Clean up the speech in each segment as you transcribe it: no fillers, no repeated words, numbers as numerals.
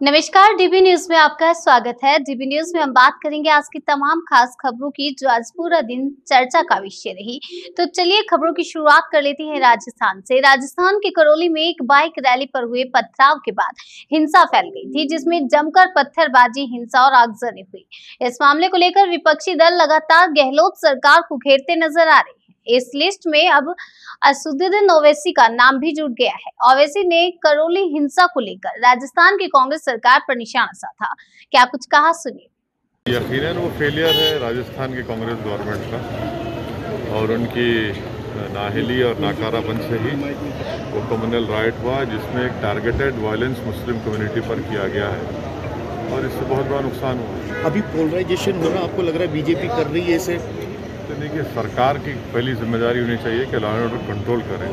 नमस्कार, dB news में आपका स्वागत है। डीबी न्यूज में हम बात करेंगे आज की तमाम खास खबरों की जो आज पूरा दिन चर्चा का विषय रही। तो चलिए खबरों की शुरुआत कर लेते हैं राजस्थान से। राजस्थान के करौली में एक बाइक रैली पर हुए पथराव के बाद हिंसा फैल गई थी, जिसमें जमकर पत्थरबाजी, हिंसा और आगजनी हुई। इस मामले को लेकर विपक्षी दल लगातार गहलोत सरकार को घेरते नजर आ रहे हैं। इस लिस्ट में अब असदुद्दीन ओवैसी का नाम भी जुड़ गया है। ओवैसी ने करौली हिंसा को लेकर राजस्थान की कांग्रेस सरकार पर निशाना साधा। क्या कुछ कहा, सुनिए। यकीनन वो फेलियर है राजस्थान की कांग्रेस गवर्नमेंट का और उनकी नाहिली और नाकारापन से ही वो कम्युनल राइट हुआ, जिसमें एक टारगेटेड वायलेंस मुस्लिम कम्युनिटी पर किया गया है और इससे बहुत बड़ा नुकसान हुआ। अभी पोलराइजेशन हो रहा, आपको लग रहा है बीजेपी कर रही है इसे? तो देखिए, सरकार की पहली जिम्मेदारी होनी चाहिए कि लॉ एंड ऑर्डर कंट्रोल करें।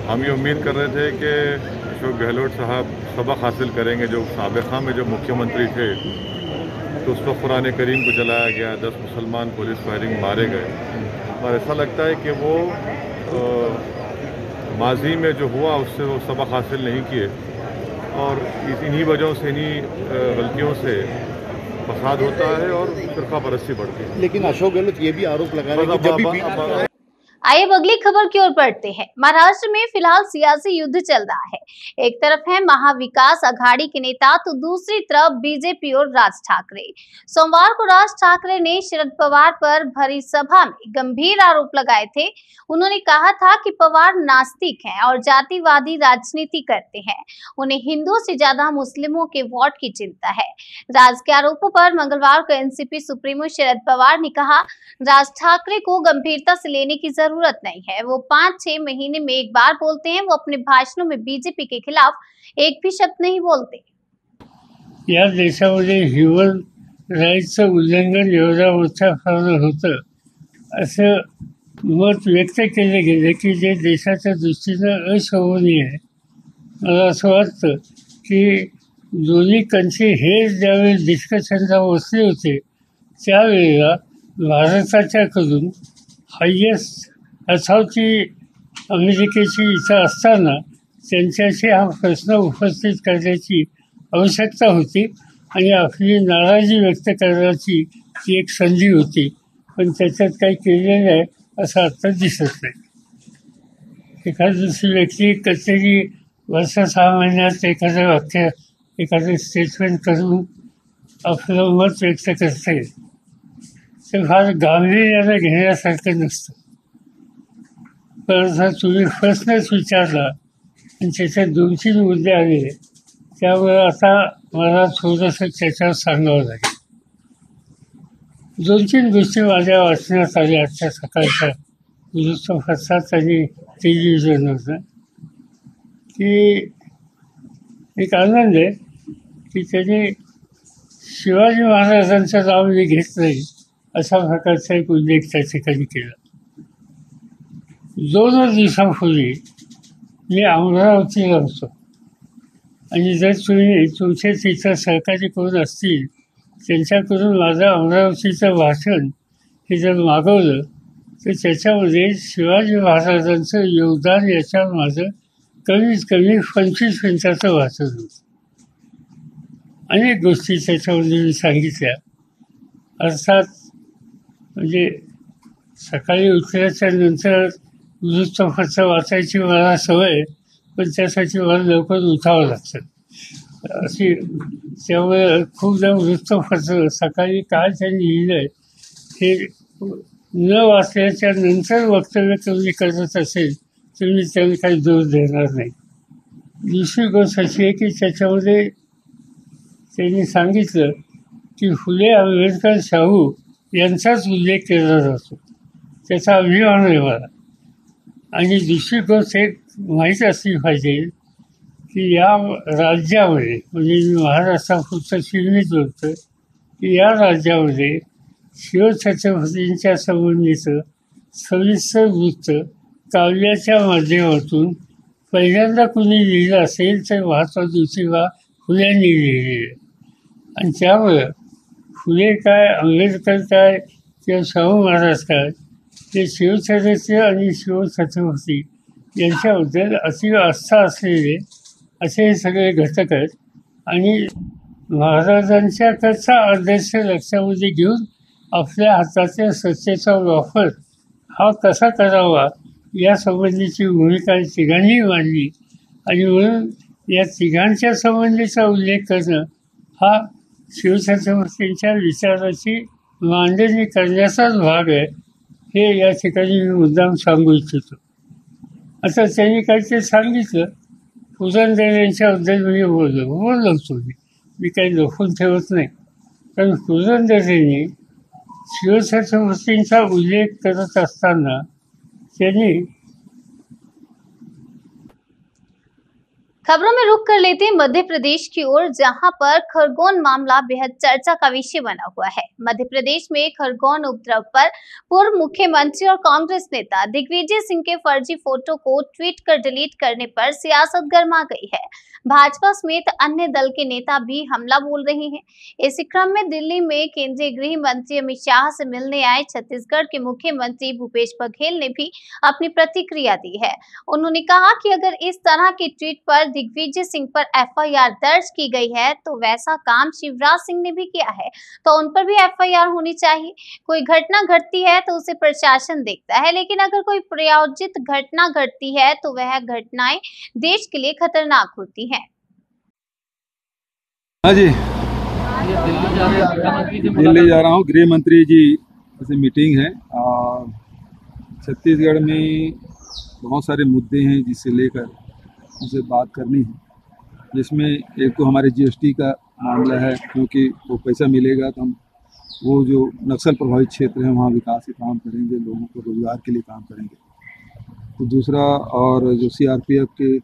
हम ये उम्मीद कर रहे थे कि अशोक गहलोत साहब सबक हासिल करेंगे। जो साबिक़ा में जो मुख्यमंत्री थे तो उस वक्त कुरान करीम को जलाया गया, 10 मुसलमान पुलिस फायरिंग मारे गए और ऐसा लगता है कि वो माजी में जो हुआ उससे वो सबक हासिल नहीं किए और इन्हीं वजहों से, इन्हीं गलतियों से फसाद होता है और फिरका परस्ती बढ़ती है। लेकिन अशोक गहलोत ये भी आरोप लगा रहे हैं कि जब भी आइए अब अगली खबर की ओर बढ़ते हैं। महाराष्ट्र में फिलहाल सियासी युद्ध चल रहा है। एक तरफ है महाविकास अघाड़ी के नेता तो दूसरी तरफ बीजेपी और राज ठाकरे। सोमवार को राज ठाकरे ने शरद पवार पर भरी सभा में गंभीर आरोप लगाए थे। उन्होंने कहा था कि पवार नास्तिक हैं और जातिवादी राजनीति करते हैं। उन्हें हिंदुओं से ज्यादा मुस्लिमों के वोट की चिंता है। राज के आरोपों पर मंगलवार को एनसीपी सुप्रीमो शरद पवार ने कहा, राज ठाकरे को गंभीरता से लेने की जरूरत नहीं है। वो 5-6 महीने में एक बार बोलते हैं। वो अपने भाषणों में बीजेपी के खिलाफ एक भी शब्द नहीं बोलते। या देशामध्ये ह्युमन राईट्सचं उल्लंघन एवढ्या मोठ्या प्रमाणात होतं असं मत व्यक्त केले गेले की जे देशाच्या दृष्टीनं अशोभनीय आहे। मला असं वाटतं की दोन्ही कंट्री हे ज्यावेळी डिस्कशनला बसले होते त्यावेळेला भारताच्याकडून हायेस्ट अथॉरिटी अमेरिकेची इथं असताना त्यांच्याशी हा प्रश्न उपस्थित करण्याची आवश्यकता होती आणि आपली नाराजी व्यक्त करण्याची ती एक संधी होती, पण त्याच्यात काही केलेलं आहे असं आता दिसत नाही। एखादी दुसरी व्यक्ती कधीतरी वर्ष 6 महिन्यात एखादं वाक्य, एखादं स्टेटमेंट करून आपलं मत व्यक्त करते, ते फार गांभीर्याने घेण्यासारखं नसतं। पण जर तुम्ही प्रश्नच विचारला आणि त्याच्यात 2-3 मुद्दे आले, त्यामुळे आता मला थोडंसं त्याच्यावर सांगावं लागेल। 2-3 गोष्टी माझ्या वाचण्यात आल्या आजच्या सकाळच्या वृत्तपत्रात आणि टेलिव्हिजनवर की एक आनंद आहे की त्यांनी शिवाजी महाराजांचं नाव मी घेत नाही अशा प्रकारचा एक उल्लेख त्या ठिकाणी केला। 2 दिवसांपूर्वी मी अमरावतीला होतो आणि जर तुम्ही तुमचे तिथं सहकारी कोण असतील त्यांच्याकडून माझं अमरावतीचं भाषण हे जर मागवलं तर त्याच्यामध्ये शिवाजी महाराजांचं योगदान याच्यावर माझं कमीत कमी 25 मिनिटाचं वाचन होतं। अनेक गोष्टी त्याच्यामध्ये मी सांगितल्या। अर्थात म्हणजे सकाळी उठल्याच्या नंतर वृत्तपत्र वाचायची मला सवय, पण त्यासाठी मला लवकर उठावं लागतं अशी। त्यामुळे खूपदा वृत्तपत्र सकाळी काय त्यांनी लिहिलं हे न वाचल्याच्या नंतर वक्तव्य कमी करत असेल तर मी त्यांना काही दोष देणार नाही। दुसरी गोष्ट अशी आहे की त्याच्यामध्ये त्यांनी सांगितलं की फुले, आंबेडकर, शाहू यांचाच उल्लेख केला जातो, त्याचा अभिमान आहे मला। आणि दुसरी गोष्ट एक माहीत असली पाहिजे की या राज्यामध्ये, म्हणजे मी महाराष्ट्रापुरतं सीमित होतं की या राज्यामध्ये शिवछत्रपतींच्या संबंधीचं सविस्तर वृत्त काव्याच्या माध्यमातून पहिल्यांदा कुणी लिहिलं असेल तर महात्मा ज्योतिबा फुल्यांनी लिहिलेलं। आणि त्यामुळं फुले काय, आंबेडकर काय किंवा शाहू महाराज काय, ते शिवछत्रपती आणि शिवछत्रपती यांच्याबद्दल अति आस्था असलेले असे हे सगळे घटक आहेत आणि महाराजांच्या त्याचा आदर्श लक्षामध्ये घेऊन आपल्या हाताच्या सत्तेचा वापर हा कसा करावा या संबंधीची भूमिका तिघांनी मांडली आणि म्हणून या तिघांच्या संबंधीचा उल्लेख करणं हा शिवछत्रपतींच्या विचाराची मांडणी करण्याचाच भाग आहे हे या ठिकाणी मी मुद्दाम सांगू इच्छितो. आता त्यांनी काहीतरी सांगितलं, पुरंदर यांच्याबद्दल मी बोललो मी काही लपून ठेवत नाही. कारण पुरंदर यांनी शिवछत्रपतींचा उल्लेख करत असताना त्यांनी खबरों में रुक कर लेते हैं मध्य प्रदेश की ओर, जहां पर खरगोन मामला बेहद चर्चा का विषय बना हुआ है। मध्य प्रदेश में खरगोन उपद्रव पर पूर्व मुख्यमंत्री और कांग्रेस नेता दिग्विजय सिंह के फर्जी फोटो को ट्वीट कर डिलीट करने पर सियासत गर्मा गई है। भाजपा समेत अन्य दल के नेता भी हमला बोल रहे हैं। इसी क्रम में दिल्ली में केंद्रीय गृह मंत्री अमित शाह से मिलने आए छत्तीसगढ़ के मुख्यमंत्री भूपेश बघेल ने भी अपनी प्रतिक्रिया दी है। उन्होंने कहा कि अगर इस तरह के ट्वीट पर दिग्विजय सिंह पर एफआईआर दर्ज की गई है तो वैसा काम शिवराज सिंह ने भी किया है, तो उन पर भी एफआईआर होनी चाहिए। कोई घटना घटती है तो उसे प्रशासन देखता है, लेकिन अगर कोई प्रायोजित घटना घटती है तो वह घटनाएं देश के लिए खतरनाक होती हैं। हाँ जी, दिल्ली जा रहा हूँ। गृह मंत्री जी से मीटिंग है और छत्तीसगढ़ में बहुत सारे मुद्दे हैं जिससे लेकर उनसे बात करनी है, जिसमें एक तो हमारे जीएसटी का मामला है, क्योंकि वो पैसा मिलेगा तो हम वो जो नक्सल प्रभावित क्षेत्र है वहाँ विकास के काम करेंगे, लोगों को रोजगार के लिए काम करेंगे। तो दूसरा, और जो सीआरपीएफ के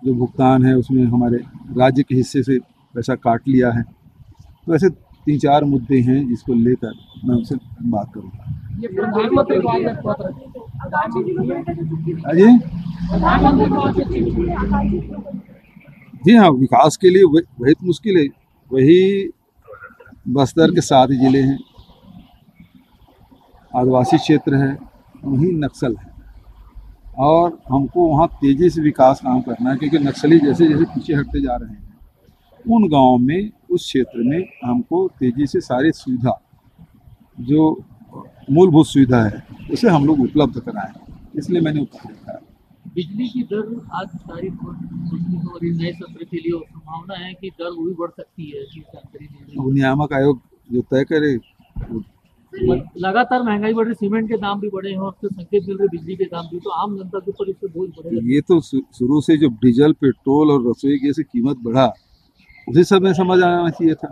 जो भुगतान है उसमें हमारे राज्य के हिस्से से पैसा काट लिया है। तो ऐसे 3-4 मुद्दे हैं जिसको लेकर मैं उनसे बात करूँगा। जी हाँ, विकास के लिए वही तो मुश्किल है। वही बस्तर के 7 जिले हैं, आदिवासी क्षेत्र है, वही नक्सल है और हमको वहाँ तेज़ी से विकास काम करना है, क्योंकि नक्सली जैसे जैसे पीछे हटते जा रहे हैं उन गाँव में, उस क्षेत्र में हमको तेज़ी से सारी सुविधा जो मूलभूत सुविधा है उसे हम लोग उपलब्ध कराएं, इसलिए मैंने उत्तर लिखा है। बिजली की दर आज तारीख और नए सत्र के लिए संभावना है कि दर वो भी बढ़ सकती है। नियामक आयोग जो तय करे। लगातार महंगाई बढ़ रही, सीमेंट के दाम भी बढ़े हैं और संकेत मिल रहे बिजली के दाम भी, तो आम जनता के ऊपर इससे बोझ बढ़ेगा। ये तो शुरू से जो डीजल, पेट्रोल और रसोई गैस की कीमत बढ़ा उसी समय समझ आना चाहिए था।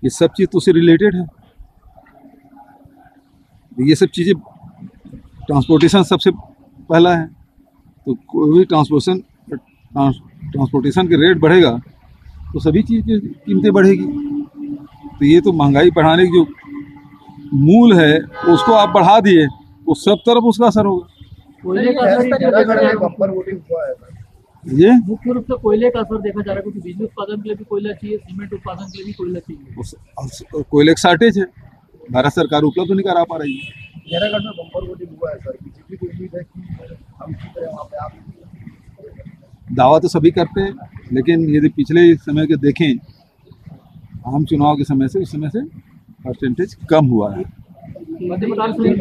ये सब चीज़ तो उससे रिलेटेड है। ये सब चीज़ें, ट्रांसपोर्टेशन सबसे पहला है, तो कोई भी ट्रांसपोर्टेशन के रेट बढ़ेगा तो सभी चीज़ की कीमतें बढ़ेगी। तो ये तो महंगाई बढ़ाने की जो मूल है उसको आप बढ़ा दिए तो सब तरफ उसका असर होगा। ये मुख्य रूप से कोयले का असर देखा जा रहा है, क्योंकि बिजली उत्पादन के लिए भी कोयला चाहिए, सीमेंट उत्पादन के लिए भी कोयला चाहिए। कोयले का शॉर्टेज है, भारत सरकार उपलब्ध नहीं करा पा रही है। खैरागढ़ में बम्पर वोटिंग हुआ है सर, बीजेपी को उम्मीद है कि हम जीत रहे हैं वहाँ पे। आप दावा तो सभी करते हैं, लेकिन यदि पिछले समय के देखें, आम चुनाव के समय से उस समय से परसेंटेज कम हुआ है। मध्य प्रदेश में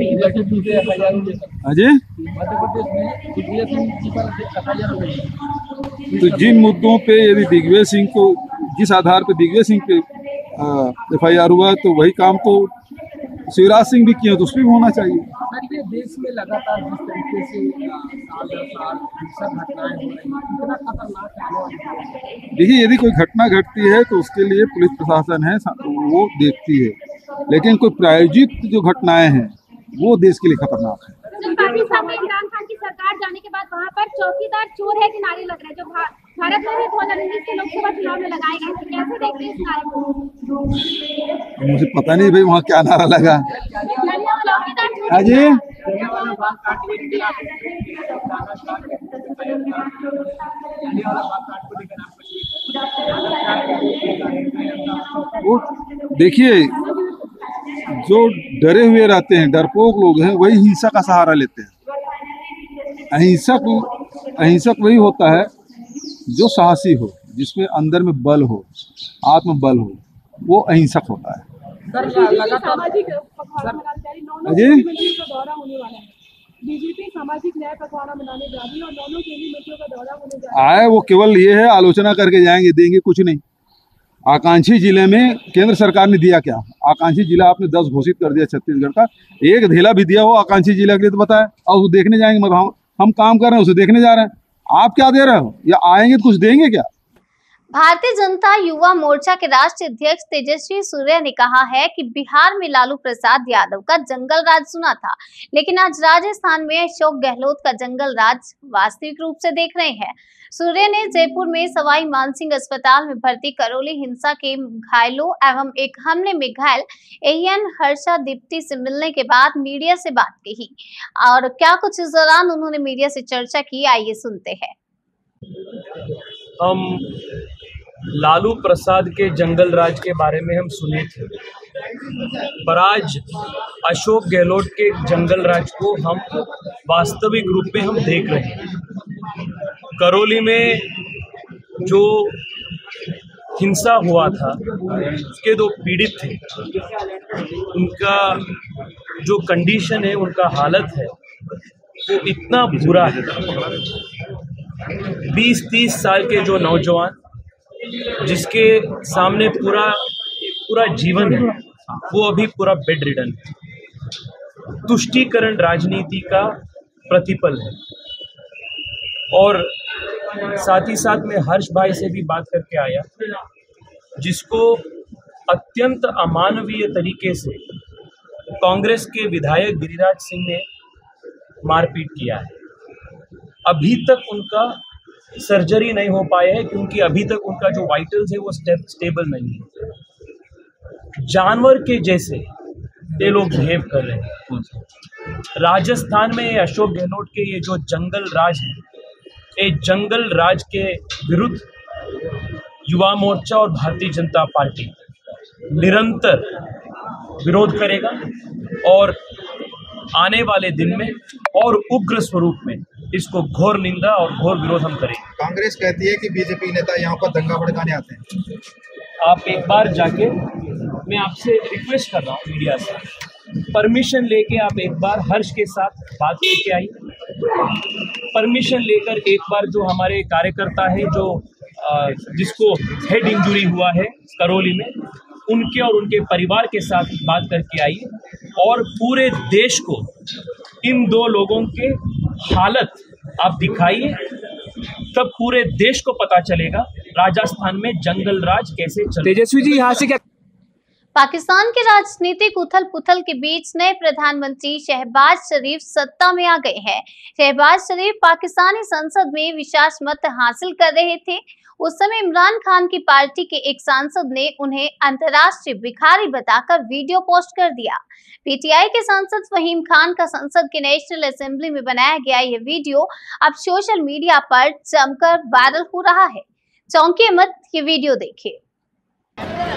तो जिन मुद्दों पे यदि दिग्विजय सिंह को, जिस आधार पे दिग्विजय सिंह पे एफआईआर हुआ, तो वही काम तो शिवराज सिंह भी किए, तो उसमें भी होना चाहिए। सर, ये देश में लगातार जिस तरीके से घटनाएं हो रही हैं, कितना खतरनाक है। देखिए, यदि कोई घटना घटती है तो उसके लिए पुलिस प्रशासन है, वो देखती है, लेकिन कोई प्रायोजित जो घटनाएं हैं वो देश के लिए खतरनाक है। पाकिस्तान में इमरान खान की सरकार जाने के बाद वहाँ पर चौकीदार चोर है के नारे लग रहे हैं, जो भारत में भी 2019 के लोकसभा चुनाव में लगाए गए थे। कैसे देखते हैं इस नारे को? मुझे पता नहीं भाई वहाँ क्या नारा लगा। अजय वो देखिए, जो डरे हुए रहते हैं, डरपोक लोग हैं, वही हिंसा का सहारा लेते हैं। अहिंसक वही होता है जो साहसी हो। जिसमें अंदर में बल हो, आत्मबल हो, वो अहिंसक होता है। सामाजिक पखवाड़ा मनाने जा रही, 9 मुख्यमंत्रियों का दौरा होने वाला है। बीजेपी सामाजिक न्याय पखवाड़ा मनाने जा रही है और 9 केंद्रीय मंत्रियों का दौरा होने जा रहा है। वो केवल ये है, आलोचना करके जाएंगे, देंगे कुछ नहीं। आकांक्षी जिले में केंद्र सरकार ने दिया क्या? आकांक्षी जिला आपने 10 घोषित कर दिया छत्तीसगढ़ का, एक ढेला भी दिया हो आकांक्षी जिला के लिए तो बताया, और वो देखने जाएंगे। मतलब हम काम कर रहे हैं, उसे देखने जा रहे हैं। आप क्या दे रहे हो? या आएंगे तो कुछ देंगे क्या? भारतीय जनता युवा मोर्चा के राष्ट्रीय अध्यक्ष तेजस्वी सूर्या ने कहा है कि बिहार में लालू प्रसाद यादव का जंगल राज सुना था, लेकिन आज राजस्थान में अशोक गहलोत का जंगल राज वास्तविक रूप से देख रहे हैं। सूर्या ने जयपुर में सवाई मानसिंह अस्पताल में भर्ती करौली हिंसा के घायलों एवं एक हमले में घायल एएन हर्षा दीप्ति से मिलने के बाद मीडिया से बात कही, और क्या कुछ इस दौरान उन्होंने मीडिया से चर्चा की, आइए सुनते हैं। हम लालू प्रसाद के जंगल राज के बारे में हम सुने थे, पर आज अशोक गहलोत के जंगल राज को हम वास्तविक रूप में हम देख रहे हैं। करौली में जो हिंसा हुआ था, उसके 2 पीड़ित थे, उनका जो कंडीशन है, उनका हालत है, वो इतना बुरा है। 20-30 साल के जो नौजवान, जिसके सामने पूरा जीवन है, वो अभी पूरा बेड रिडन है। तुष्टीकरण राजनीति का प्रतिफल है। और साथ ही साथ मैं हर्ष भाई से भी बात करके आया, जिसको अत्यंत अमानवीय तरीके से कांग्रेस के विधायक गिरिराज सिंह ने मारपीट किया है। अभी तक उनका सर्जरी नहीं हो पाया है, क्योंकि अभी तक उनका जो वाइटल्स है वो स्टेबल नहीं है। जानवर के जैसे ये लोग बिहेव कर रहे हैं। राजस्थान में अशोक गहलोत के ये जो जंगल राज है, ये जंगल राज के विरुद्ध युवा मोर्चा और भारतीय जनता पार्टी निरंतर विरोध करेगा, और आने वाले दिन में और उग्र स्वरूप में इसको घोर निंदा और घोर विरोध हम करेंगे। कांग्रेस कहती है कि बीजेपी नेता यहाँ पर दंगा भड़काने आते हैं। आप एक बार जाके, मैं आपसे रिक्वेस्ट कर रहा हूँ मीडिया से, परमिशन लेके आप एक बार हर्ष के साथ बात करके आइए। परमिशन लेकर एक बार जो हमारे कार्यकर्ता है, जो जिसको हेड इंजरी हुआ है करौली में, उनके और उनके परिवार के साथ बात करके आइए, और पूरे देश को इन 2 लोगों के हालत आप दिखाइए, तब पूरे देश को पता चलेगा राजस्थान में जंगल राज कैसे चल। तेजस्वी जी, यहाँ से क्या? पाकिस्तान के राजनीतिक उथल पुथल के बीच नए प्रधानमंत्री शहबाज शरीफ सत्ता में आ गए हैं। शहबाज शरीफ पाकिस्तानी संसद में विश्वास मत हासिल कर रहे थे। उस समय इमरान खान की पार्टी के एक सांसद ने उन्हें अंतर्राष्ट्रीय भिखारी बताकर वीडियो पोस्ट कर दिया। पीटीआई के सांसद फहीम खान का संसद के नेशनल असेंबली में बनाया गया यह वीडियो अब सोशल मीडिया पर जमकर वायरल हो रहा है। चौंकिए मत, ये वीडियो देखिए।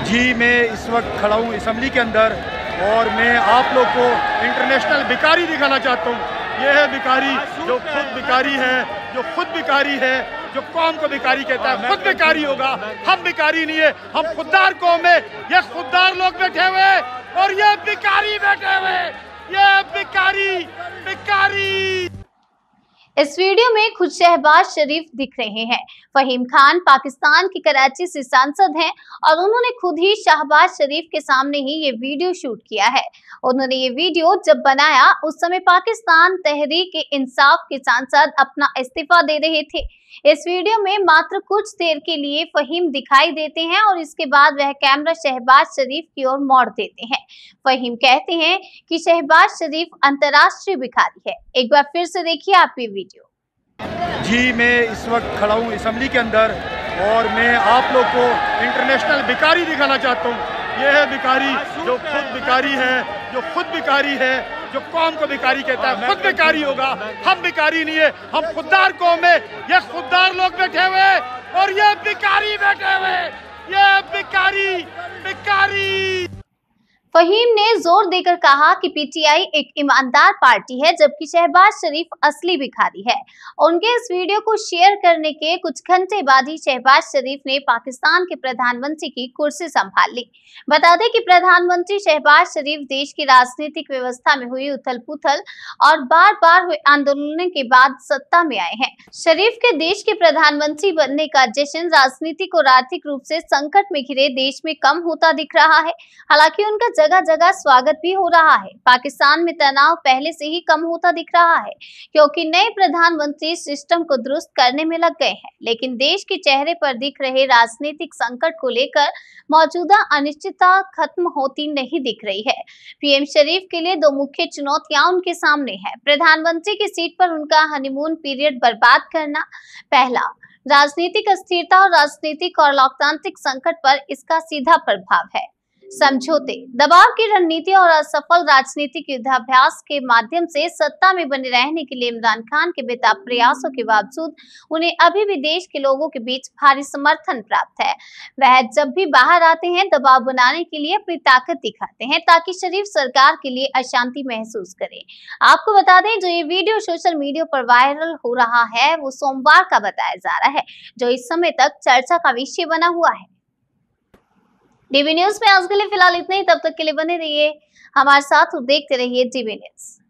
जी, मैं इस वक्त खड़ा हूँ असेंबली के अंदर, और मैं आप लोग को इंटरनेशनल भिखारी दिखाना चाहता हूँ। ये है भिखारी, जो खुद भिखारी है, जो खुद भिखारी है, जो कौम को भिखारी कहता है, खुद भिखारी होगा। हम भिखारी नहीं है, हम खुददार कौम है। ये खुददार लोग बैठे हुए और ये भिखारी बैठे हुए, ये भिखारी। इस वीडियो में खुद शहबाज शरीफ दिख रहे हैं। फहीम खान पाकिस्तान के कराची से सांसद हैं और उन्होंने खुद ही शहबाज शरीफ के सामने ही ये वीडियो शूट किया है। उन्होंने ये वीडियो जब बनाया उस समय पाकिस्तान तहरीक-ए-इंसाफ के सांसद अपना इस्तीफा दे रहे थे। इस वीडियो में मात्र कुछ देर के लिए फहीम दिखाई देते हैं और इसके बाद वह कैमरा शहबाज शरीफ की ओर मोड़ देते हैं। फहीम कहते हैं कि शहबाज शरीफ अंतर्राष्ट्रीय भिखारी है। एक बार फिर से देखिए आप ये वीडियो। जी, मैं इस वक्त खड़ा हूँ असेंबली के अंदर, और मैं आप लोग को इंटरनेशनल भिखारी दिखाना चाहता हूँ। ये है भिखारी, जो खुद भिखारी है, जो खुद भिखारी है, जो कौम को भिखारी कहता है, खुद भिखारी होगा। हम भिखारी नहीं है, हम खुददार कौम है। ये खुददार लोग बैठे हुए और ये भिखारी बैठे हुए, ये भिखारी। फहीम ने जोर देकर कहा कि पीटीआई एक ईमानदार पार्टी है, जबकि शहबाज शरीफ असली भिखारी है। उनके इस वीडियो को शेयर करने के कुछ घंटे बाद ही शहबाज शरीफ ने पाकिस्तान के प्रधानमंत्री की कुर्सी संभाल ली। बता दें कि प्रधानमंत्री शहबाज शरीफ देश की राजनीतिक व्यवस्था में हुई उथल-पुथल और बार-बार हुए आंदोलनों के बाद सत्ता में आए हैं। शरीफ के देश के प्रधानमंत्री बनने का जश्न राजनीतिक और आर्थिक रूप से संकट में घिरे देश में कम होता दिख रहा है। हालांकि उनका जगह जगह स्वागत भी हो रहा है। पाकिस्तान में तनाव पहले से ही कम होता दिख रहा है, क्योंकि नए प्रधानमंत्री सिस्टम को दुरुस्त करने में लग गए हैं। लेकिन देश के चेहरे पर दिख रहे राजनीतिक संकट को लेकर मौजूदा अनिश्चितता खत्म होती नहीं दिख रही है। पीएम शरीफ के लिए दो मुख्य चुनौतियां उनके सामने है। प्रधानमंत्री की सीट पर उनका हनीमून पीरियड बर्बाद करना, पहला राजनीतिक अस्थिरता और राजनीतिक और लोकतांत्रिक संकट पर इसका सीधा प्रभाव है। समझौते, दबाव की रणनीति और असफल राजनीतिक युद्धाभ्यास के माध्यम से सत्ता में बने रहने के लिए इमरान खान के बेताब प्रयासों के बावजूद उन्हें अभी भी देश के लोगों के बीच भारी समर्थन प्राप्त है। वह जब भी बाहर आते हैं दबाव बनाने के लिए अपनी ताकत दिखाते हैं, ताकि शरीफ सरकार के लिए अशांति महसूस करें। आपको बता दें, जो ये वीडियो सोशल मीडिया पर वायरल हो रहा है वो सोमवार का बताया जा रहा है, जो इस समय तक चर्चा का विषय बना हुआ है। डीबी न्यूज में आज के लिए फिलहाल इतना ही। तब तक के लिए बने रहिए हमारे साथ और देखते रहिए डीबी न्यूज।